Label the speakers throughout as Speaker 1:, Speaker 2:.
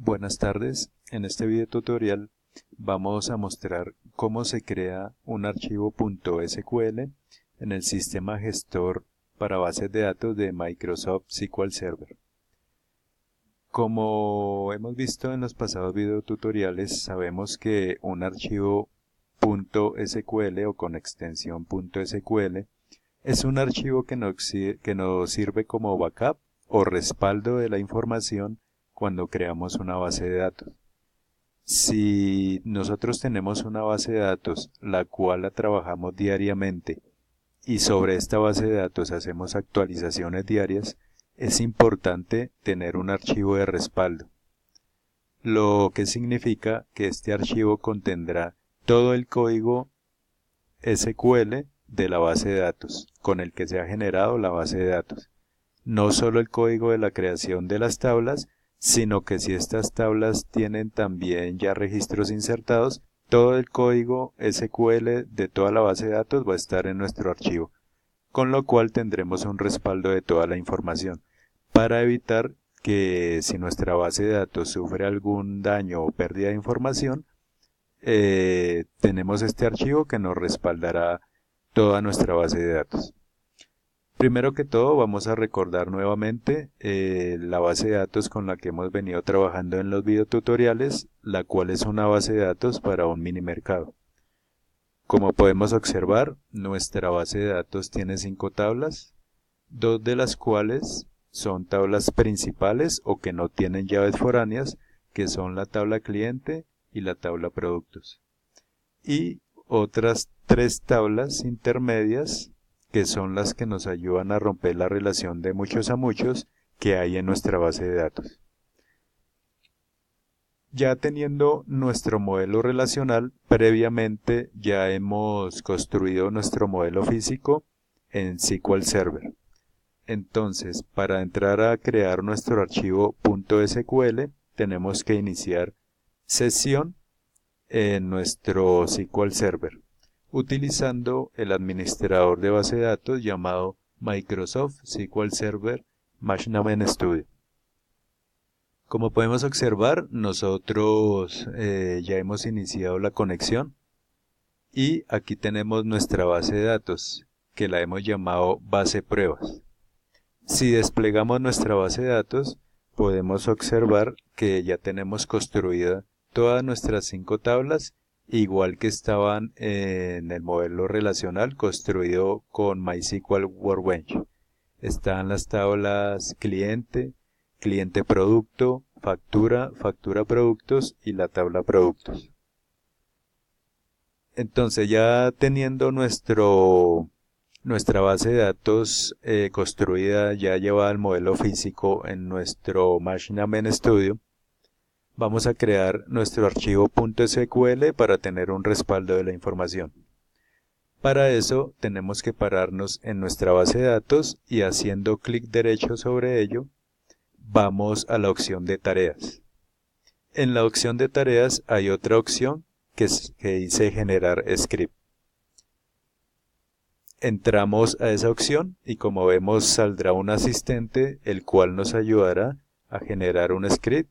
Speaker 1: Buenas tardes, en este video tutorial vamos a mostrar cómo se crea un archivo .sql en el sistema gestor para bases de datos de Microsoft SQL Server. Como hemos visto en los pasados videotutoriales, sabemos que un archivo .sql o con extensión .sql es un archivo que nos sirve como backup o respaldo de la información cuando creamos una base de datos. Si nosotros tenemos una base de datos la cual la trabajamos diariamente y sobre esta base de datos hacemos actualizaciones diarias, es importante tener un archivo de respaldo, lo que significa que este archivo contendrá todo el código SQL de la base de datos con el que se ha generado la base de datos, no solo el código de la creación de las tablas, sino que si estas tablas tienen también ya registros insertados, todo el código SQL de toda la base de datos va a estar en nuestro archivo, con lo cual tendremos un respaldo de toda la información, para evitar que si nuestra base de datos sufre algún daño o pérdida de información, tenemos este archivo que nos respaldará toda nuestra base de datos. Primero que todo vamos a recordar nuevamente la base de datos con la que hemos venido trabajando en los videotutoriales, la cual es una base de datos para un mini mercado. Como podemos observar, nuestra base de datos tiene 5 tablas, 2 de las cuales son tablas principales o que no tienen llaves foráneas, que son la tabla cliente y la tabla productos. Y otras 3 tablas intermedias, que son las que nos ayudan a romper la relación de muchos a muchos que hay en nuestra base de datos. Ya teniendo nuestro modelo relacional, previamente ya hemos construido nuestro modelo físico en SQL Server. Entonces, para entrar a crear nuestro archivo .sql, tenemos que iniciar sesión en nuestro SQL Server, utilizando el administrador de base de datos llamado Microsoft SQL Server Machine Studio. Como podemos observar, nosotros ya hemos iniciado la conexión y aquí tenemos nuestra base de datos, que la hemos llamado base pruebas. Si desplegamos nuestra base de datos, podemos observar que ya tenemos construida todas nuestras 5 tablas, igual que estaban en el modelo relacional construido con MySQL Workbench. Están las tablas cliente, cliente producto, factura, factura productos y la tabla productos. Entonces, ya teniendo nuestra base de datos construida, ya llevada al modelo físico en nuestro Machine Studio, vamos a crear nuestro archivo .sql para tener un respaldo de la información. Para eso tenemos que pararnos en nuestra base de datos y haciendo clic derecho sobre ello, vamos a la opción de tareas. En la opción de tareas hay otra opción que dice generar script. Entramos a esa opción y como vemos saldrá un asistente el cual nos ayudará a generar un script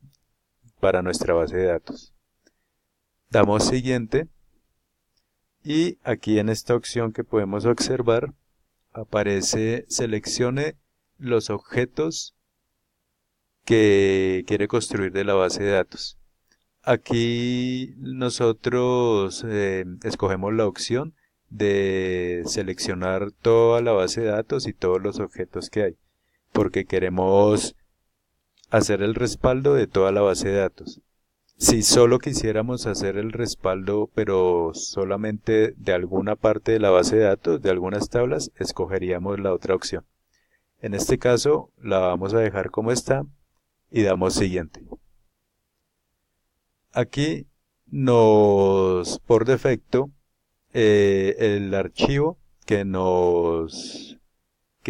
Speaker 1: para nuestra base de datos. Damos siguiente y aquí en esta opción que podemos observar aparece seleccione los objetos que quiere construir de la base de datos. Aquí nosotros escogemos la opción de seleccionar toda la base de datos y todos los objetos que hay, porque queremos hacer el respaldo de toda la base de datos. Si solo quisiéramos hacer el respaldo, pero solamente de alguna parte de la base de datos, de algunas tablas, escogeríamos la otra opción. En este caso, la vamos a dejar como está y damos siguiente. Aquí por defecto, el archivo que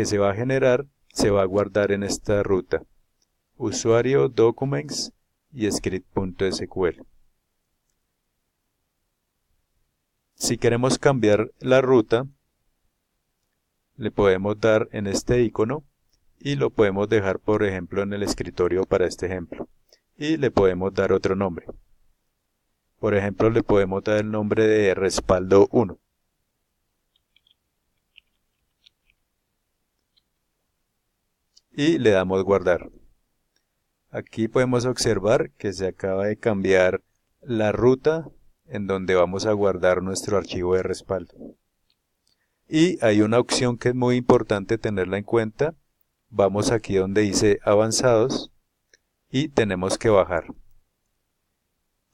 Speaker 1: se va a generar se va a guardar en esta ruta: usuario, documents y script.sql. Si queremos cambiar la ruta, le podemos dar en este icono y lo podemos dejar, por ejemplo, en el escritorio para este ejemplo. y le podemos dar otro nombre. Por ejemplo, le podemos dar el nombre de respaldo 1. Y le damos guardar. Aquí podemos observar que se acaba de cambiar la ruta en donde vamos a guardar nuestro archivo de respaldo. Y hay una opción que es muy importante tenerla en cuenta. Vamos aquí donde dice avanzados y tenemos que bajar.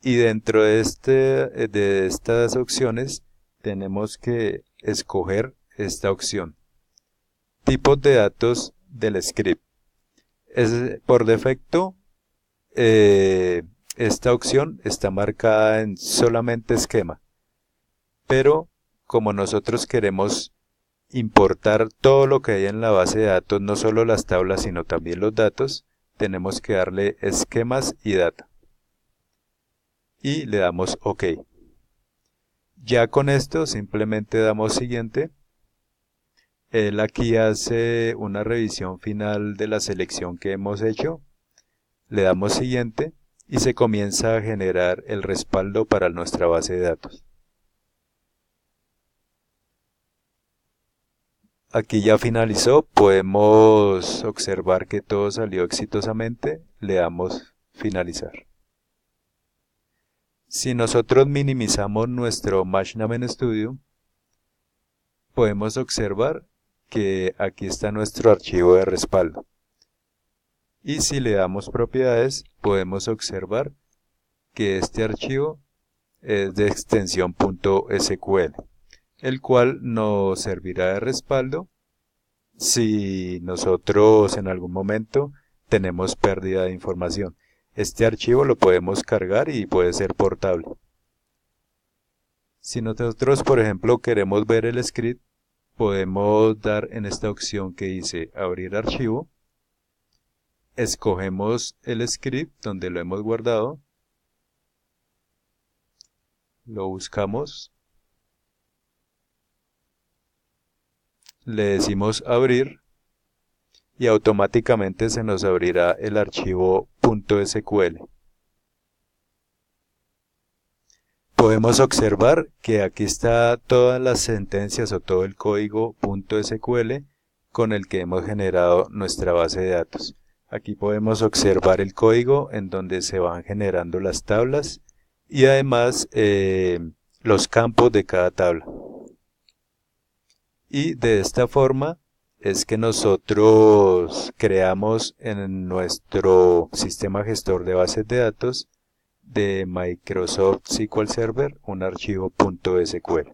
Speaker 1: Y dentro de estas opciones tenemos que escoger esta opción. Tipos de datos del script. Por defecto, esta opción está marcada en solamente esquema. Pero como nosotros queremos importar todo lo que hay en la base de datos, no solo las tablas, sino también los datos, tenemos que darle esquemas y data. Y le damos OK. Ya con esto simplemente damos siguiente. Él aquí hace una revisión final de la selección que hemos hecho. Le damos siguiente y se comienza a generar el respaldo para nuestra base de datos. Aquí ya finalizó, podemos observar que todo salió exitosamente, le damos finalizar. Si nosotros minimizamos nuestro MatchNamen Studio, podemos observar que aquí está nuestro archivo de respaldo. Y si le damos propiedades, podemos observar que este archivo es de extensión .sql, el cual nos servirá de respaldo si nosotros en algún momento tenemos pérdida de información. Este archivo lo podemos cargar y puede ser portable. Si nosotros, por ejemplo, queremos ver el script, podemos dar en esta opción que dice abrir archivo. Escogemos el script donde lo hemos guardado. Lo buscamos. Le decimos abrir y automáticamente se nos abrirá el archivo .sql. Podemos observar que aquí está todas las sentencias o todo el código .sql con el que hemos generado nuestra base de datos. Aquí podemos observar el código en donde se van generando las tablas y además los campos de cada tabla. Y de esta forma es que nosotros creamos en nuestro sistema gestor de bases de datos de Microsoft SQL Server un archivo .sql.